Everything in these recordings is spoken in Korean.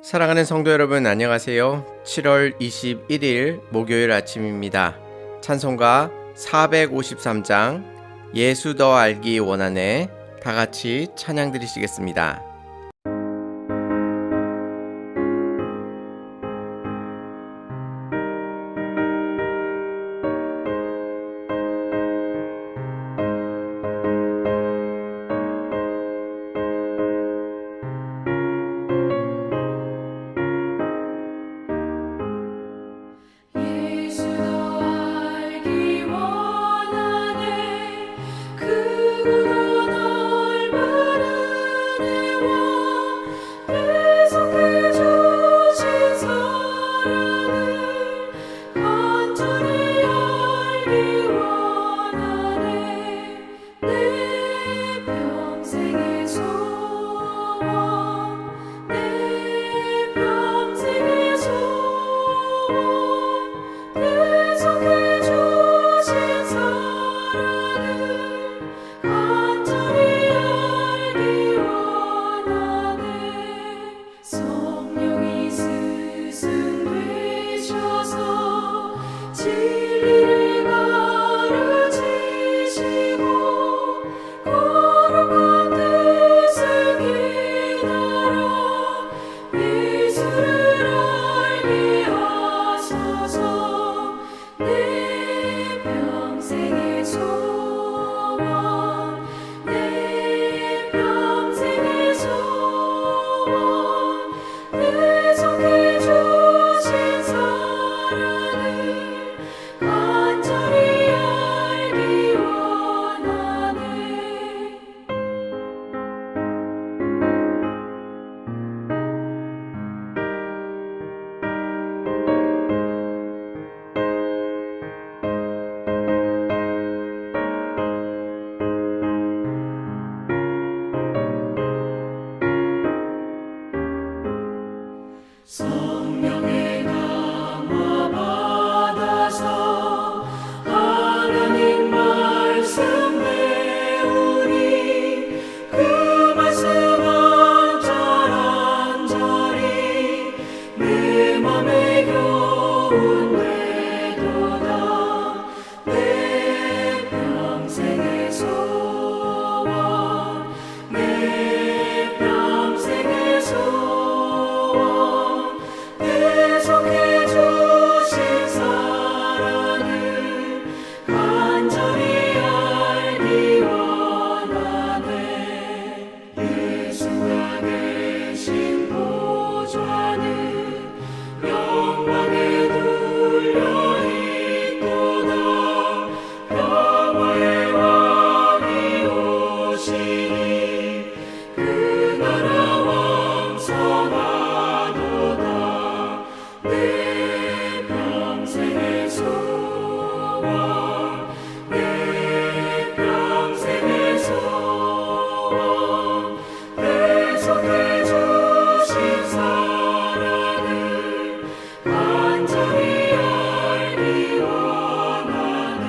사랑하는 성도 여러분, 안녕하세요. 7월 21일 목요일 아침입니다. 찬송가 453장 예수 더 알기 원하네, 다 같이 찬양 드리시겠습니다. 성령의 감화 받아서 하나님 말씀 배우니 그 말씀 한절한절이 내 맘에 교훈 되도다. 내 평생의 소원, 내 평생의 소원, 계속해 주신 사랑을 간절히 알기 원하네. 예수가 계신 보좌는 영광에 둘려 있도다. 평화의 왕이 오시니 그 나라 왕성하도다. 내 평생의 소원, 내 평생의 소원, 계속해 주신 사랑을 간절히 알기 원하네.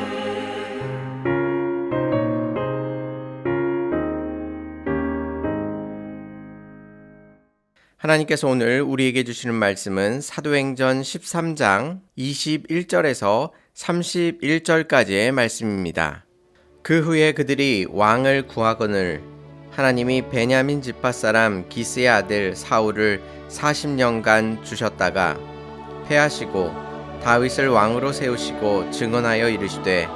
하나님께서 오늘 우리에게 주시는 말씀은 사도행전 13장 21절에서 31절까지의 말씀입니다. 그 후에 그들이 왕을 구하거늘 하나님이 베냐민 지파 사람 기스의 아들 사울을 40년간 주셨다가 패하시고 다윗을 왕으로 세우시고 증언하여 이르시되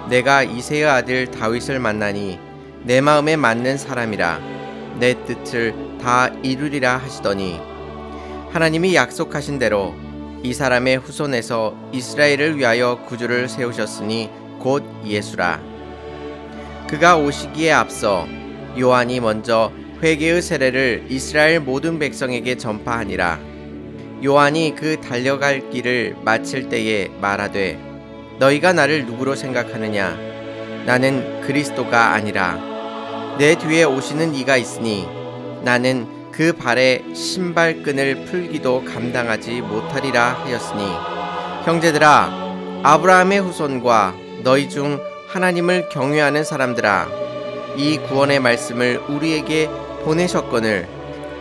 내가 이새의 아들 다윗을 만나니 내 마음에 맞는 사람이라 내 뜻을 다 이루리라 하시더니 하나님이 약속하신 대로 이 사람의 후손에서 이스라엘을 위하여 구주를 세우셨으니 곧 예수라. 그가 오시기에 앞서 요한이 먼저 회개의 세례를 이스라엘 모든 백성에게 전파하니라. 요한이 그 달려갈 길을 마칠 때에 말하되 너희가 나를 누구로 생각하느냐? 나는 그리스도가 아니라 내 뒤에 오시는 이가 있으니 나는 그 발에 신발끈을 풀기도 감당하지 못하리라 하였으니 형제들아, 아브라함의 후손과 너희 중 하나님을 경외하는 사람들아, 이 구원의 말씀을 우리에게 보내셨거늘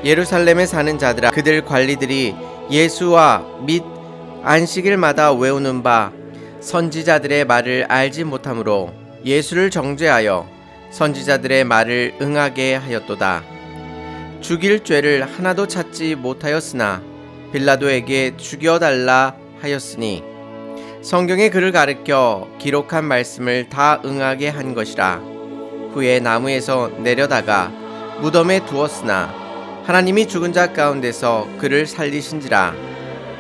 예루살렘에 사는 자들아, 그들 관리들이 예수와 및 안식일마다 외우는 바 선지자들의 말을 알지 못하므로 예수를 정죄하여 선지자들의 말을 응하게 하였도다. 죽일 죄를 하나도 찾지 못하였으나 빌라도에게 죽여달라 하였으니 성경에 그를 가르쳐 기록한 말씀을 다 응하게 한 것이라. 후에 나무에서 내려다가 무덤에 두었으나 하나님이 죽은 자 가운데서 그를 살리신지라.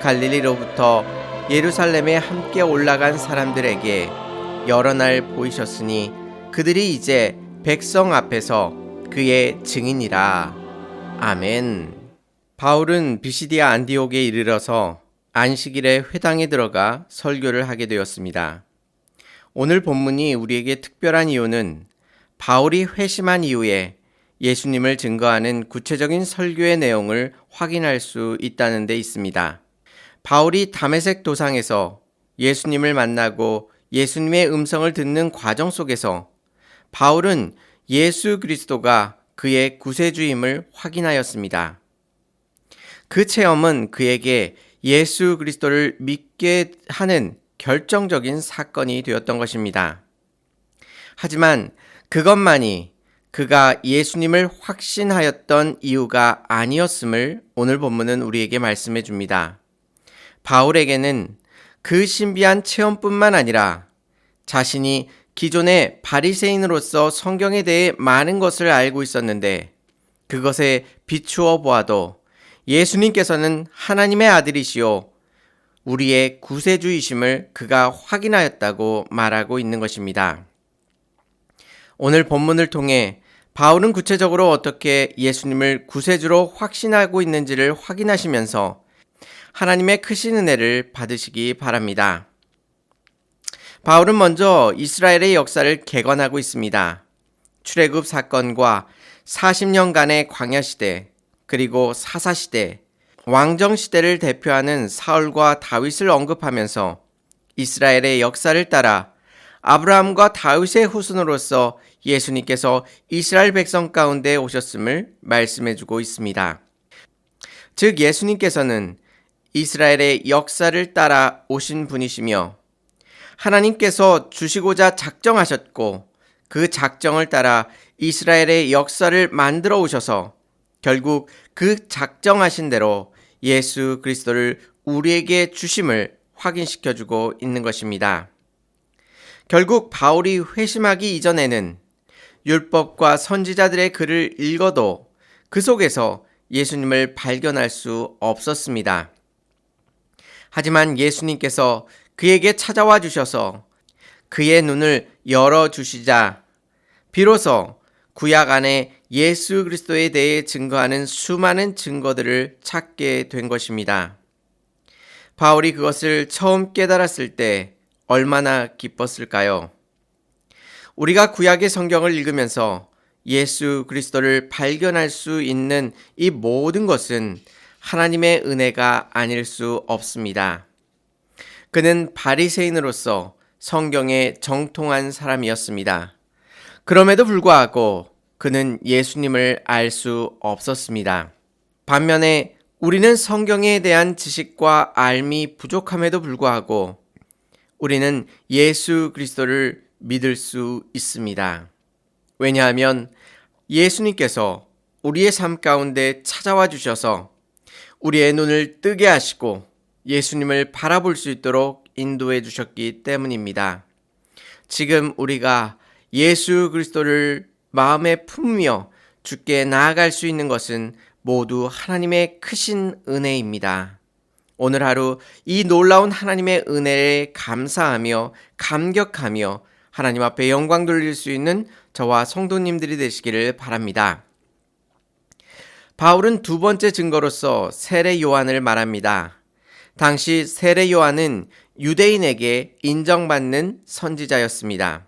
갈릴리로부터 예루살렘에 함께 올라간 사람들에게 여러 날 보이셨으니 그들이 이제 백성 앞에서 그의 증인이라. 아멘. 바울은 비시디아 안디옥에 이르러서 안식일에 회당에 들어가 설교를 하게 되었습니다. 오늘 본문이 우리에게 특별한 이유는 바울이 회심한 이후에 예수님을 증거하는 구체적인 설교의 내용을 확인할 수 있다는 데 있습니다. 바울이 다메섹 도상에서 예수님을 만나고 예수님의 음성을 듣는 과정 속에서 바울은 예수 그리스도가 그의 구세주임을 확인하였습니다. 그 체험은 그에게 예수 그리스도를 믿게 하는 결정적인 사건이 되었던 것입니다. 하지만 그것만이 그가 예수님을 확신하였던 이유가 아니었음을 오늘 본문은 우리에게 말씀해 줍니다. 바울에게는 그 신비한 체험뿐만 아니라 자신이 기존의 바리새인으로서 성경에 대해 많은 것을 알고 있었는데 그것에 비추어 보아도 예수님께서는 하나님의 아들이시요 우리의 구세주이심을 그가 확인하였다고 말하고 있는 것입니다. 오늘 본문을 통해 바울은 구체적으로 어떻게 예수님을 구세주로 확신하고 있는지를 확인하시면서 하나님의 크신 은혜를 받으시기 바랍니다. 바울은 먼저 이스라엘의 역사를 개관하고 있습니다. 출애굽 사건과 40년간의 광야시대, 그리고 사사시대, 왕정시대를 대표하는 사울과 다윗을 언급하면서 이스라엘의 역사를 따라 아브라함과 다윗의 후손으로서 예수님께서 이스라엘 백성 가운데 오셨음을 말씀해주고 있습니다. 즉 예수님께서는 이스라엘의 역사를 따라 오신 분이시며 하나님께서 주시고자 작정하셨고 그 작정을 따라 이스라엘의 역사를 만들어 오셔서 결국 그 작정하신 대로 예수 그리스도를 우리에게 주심을 확인시켜주고 있는 것입니다. 결국 바울이 회심하기 이전에는 율법과 선지자들의 글을 읽어도 그 속에서 예수님을 발견할 수 없었습니다. 하지만 예수님께서 그에게 찾아와 주셔서 그의 눈을 열어주시자 비로소 구약 안에 예수 그리스도에 대해 증거하는 수많은 증거들을 찾게 된 것입니다. 바울이 그것을 처음 깨달았을 때 얼마나 기뻤을까요? 우리가 구약의 성경을 읽으면서 예수 그리스도를 발견할 수 있는 이 모든 것은 하나님의 은혜가 아닐 수 없습니다. 그는 바리새인으로서 성경에 정통한 사람이었습니다. 그럼에도 불구하고 그는 예수님을 알 수 없었습니다. 반면에 우리는 성경에 대한 지식과 알미 부족함에도 불구하고 우리는 예수 그리스도를 믿을 수 있습니다. 왜냐하면 예수님께서 우리의 삶 가운데 찾아와 주셔서 우리의 눈을 뜨게 하시고 예수님을 바라볼 수 있도록 인도해 주셨기 때문입니다. 지금 우리가 예수 그리스도를 마음에 품으며 주께 나아갈 수 있는 것은 모두 하나님의 크신 은혜입니다. 오늘 하루 이 놀라운 하나님의 은혜에 감사하며 감격하며 하나님 앞에 영광 돌릴 수 있는 저와 성도님들이 되시기를 바랍니다. 바울은 두 번째 증거로서 세례 요한을 말합니다. 당시 세례 요한은 유대인에게 인정받는 선지자였습니다.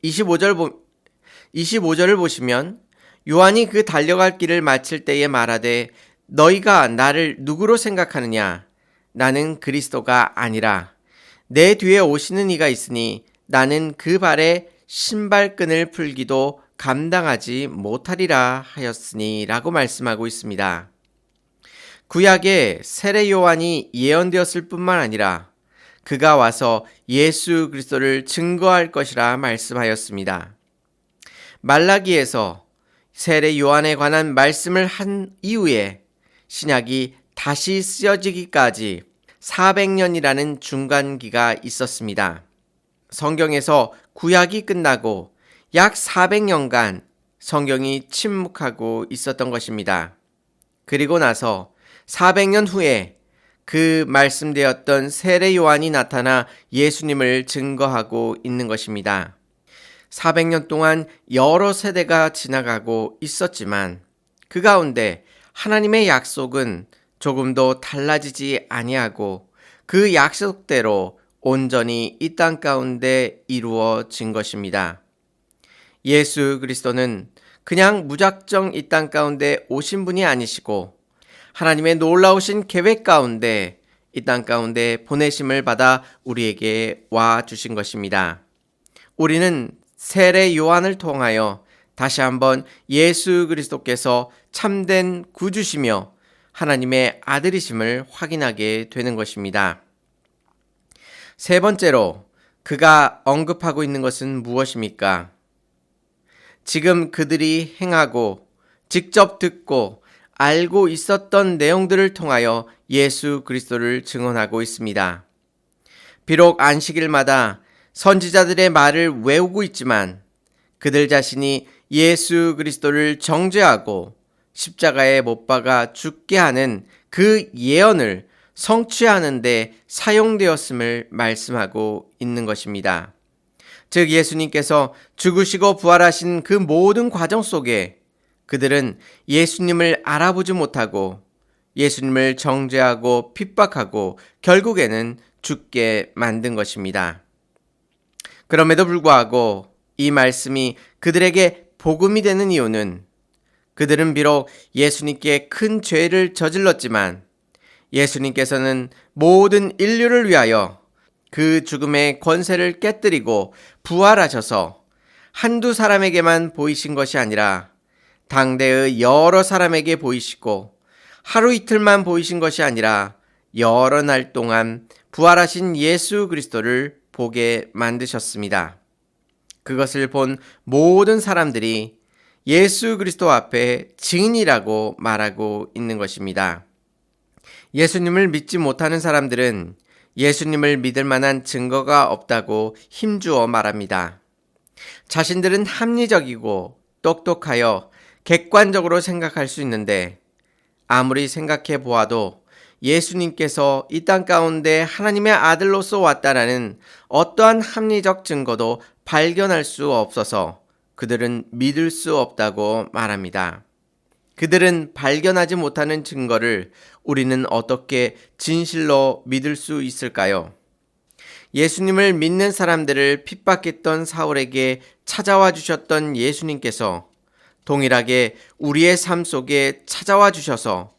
25절을 보시면 요한이 그 달려갈 길을 마칠 때에 말하되 너희가 나를 누구로 생각하느냐? 나는 그리스도가 아니라 내 뒤에 오시는 이가 있으니 나는 그 발에 신발끈을 풀기도 감당하지 못하리라 하였으니 라고 말씀하고 있습니다. 구약에 세례 요한이 예언되었을 뿐만 아니라 그가 와서 예수 그리스도를 증거할 것이라 말씀하였습니다. 말라기에서 세례 요한에 관한 말씀을 한 이후에 신약이 다시 쓰여지기까지 400년이라는 중간기가 있었습니다. 성경에서 구약이 끝나고 약 400년간 성경이 침묵하고 있었던 것입니다. 그리고 나서 400년 후에 그 말씀되었던 세례 요한이 나타나 예수님을 증거하고 있는 것입니다. 400년 동안 여러 세대가 지나가고 있었지만 그 가운데 하나님의 약속은 조금도 달라지지 아니하고 그 약속대로 온전히 이 땅 가운데 이루어진 것입니다. 예수 그리스도는 그냥 무작정 이 땅 가운데 오신 분이 아니시고 하나님의 놀라우신 계획 가운데 이 땅 가운데 보내심을 받아 우리에게 와 주신 것입니다. 우리는 세례 요한을 통하여 다시 한번 예수 그리스도께서 참된 구주시며 하나님의 아들이심을 확인하게 되는 것입니다. 세 번째로 그가 언급하고 있는 것은 무엇입니까? 지금 그들이 행하고 직접 듣고 알고 있었던 내용들을 통하여 예수 그리스도를 증언하고 있습니다. 비록 안식일마다 선지자들의 말을 외우고 있지만 그들 자신이 예수 그리스도를 정죄하고 십자가에 못 박아 죽게 하는 그 예언을 성취하는 데 사용되었음을 말씀하고 있는 것입니다. 즉 예수님께서 죽으시고 부활하신 그 모든 과정 속에 그들은 예수님을 알아보지 못하고 예수님을 정죄하고 핍박하고 결국에는 죽게 만든 것입니다. 그럼에도 불구하고 이 말씀이 그들에게 복음이 되는 이유는 그들은 비록 예수님께 큰 죄를 저질렀지만 예수님께서는 모든 인류를 위하여 그 죽음의 권세를 깨뜨리고 부활하셔서 한두 사람에게만 보이신 것이 아니라 당대의 여러 사람에게 보이시고 하루 이틀만 보이신 것이 아니라 여러 날 동안 부활하신 예수 그리스도를 보게 만드셨습니다. 그것을 본 모든 사람들이 예수 그리스도 앞에 증인이라고 말하고 있는 것입니다. 예수님을 믿지 못하는 사람들은 예수님을 믿을 만한 증거가 없다고 힘주어 말합니다. 자신들은 합리적이고 똑똑하여 객관적으로 생각할 수 있는데 아무리 생각해 보아도 예수님께서 이 땅 가운데 하나님의 아들로서 왔다라는 어떠한 합리적 증거도 발견할 수 없어서 그들은 믿을 수 없다고 말합니다. 그들은 발견하지 못하는 증거를 우리는 어떻게 진실로 믿을 수 있을까요? 예수님을 믿는 사람들을 핍박했던 사울에게 찾아와 주셨던 예수님께서 동일하게 우리의 삶 속에 찾아와 주셔서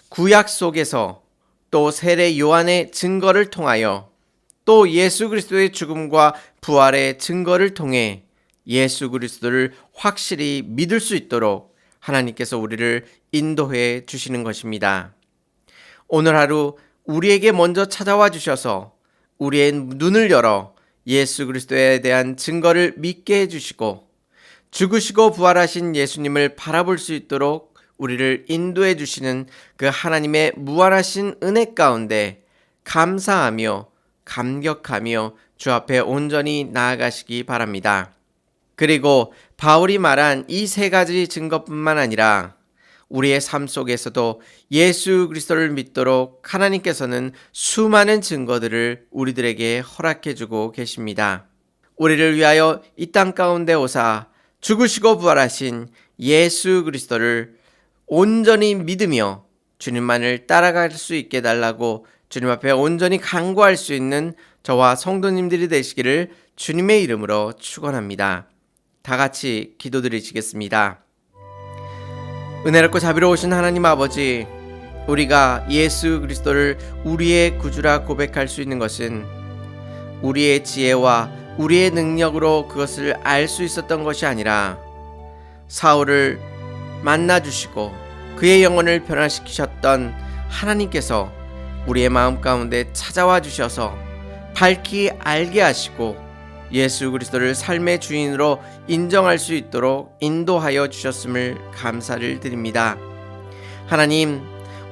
구약 속에서 또 세례 요한의 증거를 통하여 또 예수 그리스도의 죽음과 부활의 증거를 통해 예수 그리스도를 확실히 믿을 수 있도록 하나님께서 우리를 인도해 주시는 것입니다. 오늘 하루 우리에게 먼저 찾아와 주셔서 우리의 눈을 열어 예수 그리스도에 대한 증거를 믿게 해주시고 죽으시고 부활하신 예수님을 바라볼 수 있도록 우리를 인도해 주시는 그 하나님의 무한하신 은혜 가운데 감사하며 감격하며 주 앞에 온전히 나아가시기 바랍니다. 그리고 바울이 말한 이 세 가지 증거뿐만 아니라 우리의 삶 속에서도 예수 그리스도를 믿도록 하나님께서는 수많은 증거들을 우리들에게 허락해 주고 계십니다. 우리를 위하여 이 땅 가운데 오사 죽으시고 부활하신 예수 그리스도를 온전히 믿으며 주님만을 따라갈 수 있게 달라고 주님 앞에 온전히 간구할 수 있는 저와 성도님들이 되시기를 주님의 이름으로 축원합니다. 다 같이 기도드리시겠습니다. 은혜롭고 자비로우신 하나님 아버지, 우리가 예수 그리스도를 우리의 구주라 고백할 수 있는 것은 우리의 지혜와 우리의 능력으로 그것을 알 수 있었던 것이 아니라 사울을 만나주시고 그의 영혼을 변화시키셨던 하나님께서 우리의 마음 가운데 찾아와 주셔서 밝히 알게 하시고 예수 그리스도를 삶의 주인으로 인정할 수 있도록 인도하여 주셨음을 감사를 드립니다. 하나님,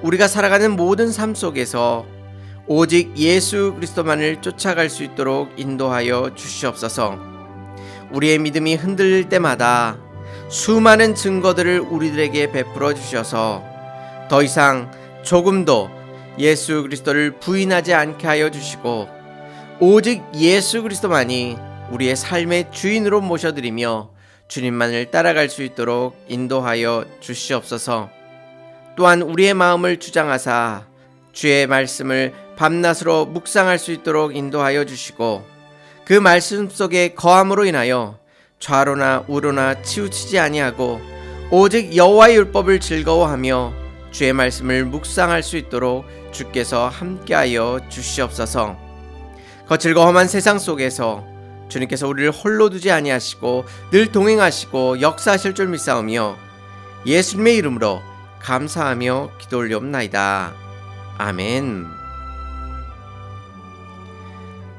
우리가 살아가는 모든 삶 속에서 오직 예수 그리스도만을 쫓아갈 수 있도록 인도하여 주시옵소서. 우리의 믿음이 흔들릴 때마다 수많은 증거들을 우리들에게 베풀어 주셔서 더 이상 조금도 예수 그리스도를 부인하지 않게 하여 주시고 오직 예수 그리스도만이 우리의 삶의 주인으로 모셔드리며 주님만을 따라갈 수 있도록 인도하여 주시옵소서. 또한 우리의 마음을 주장하사 주의 말씀을 밤낮으로 묵상할 수 있도록 인도하여 주시고 그 말씀 속에 거함으로 인하여 좌로나 우로나 치우치지 아니하고 오직 여호와의 율법을 즐거워하며 주의 말씀을 묵상할 수 있도록 주께서 함께하여 주시옵소서. 거칠고 험한 세상 속에서 주님께서 우리를 홀로 두지 아니하시고 늘 동행하시고 역사하실 줄 믿사오며 예수님의 이름으로 감사하며 기도 올리옵나이다. 아멘.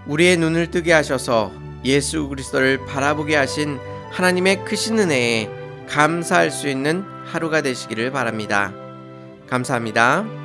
우리의 눈을 뜨게 하셔서 예수 그리스도를 바라보게 하신 하나님의 크신 은혜에 감사할 수 있는 하루가 되시기를 바랍니다. 감사합니다.